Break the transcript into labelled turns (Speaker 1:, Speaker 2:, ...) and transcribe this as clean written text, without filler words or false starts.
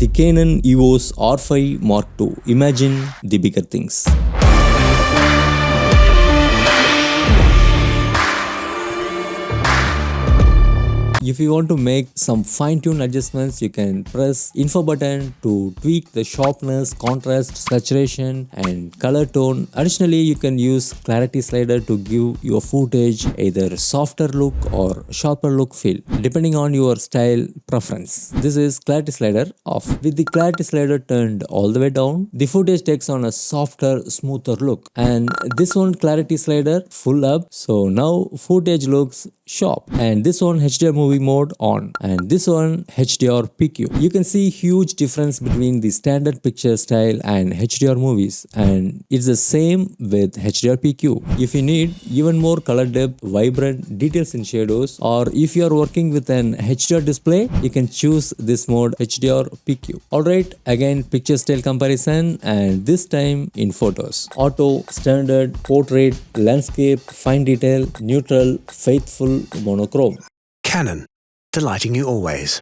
Speaker 1: The Canon EOS R5 Mark II. Imagine the bigger things. If you want to make some fine-tune adjustments, you can press info button to tweak the sharpness, contrast, saturation and color tone. Additionally, you can use clarity slider to give your footage either softer look or sharper look feel depending on your style preference. This is clarity slider off. With the clarity slider turned all the way down, the footage takes on a softer, smoother look. And this one clarity slider full up, so now footage looks sharp. And this one HDR movie mode on, and this one HDR PQ. You can see huge difference between the standard picture style and HDR movies, and it's the same with HDR PQ. If you need even more color depth, vibrant details in shadows, or if you are working with an HDR display, you can choose this mode HDR PQ. Alright, again picture style comparison, and this time in photos. Auto, standard, portrait, landscape, fine detail, neutral, faithful, monochrome.
Speaker 2: Canon, delighting you always.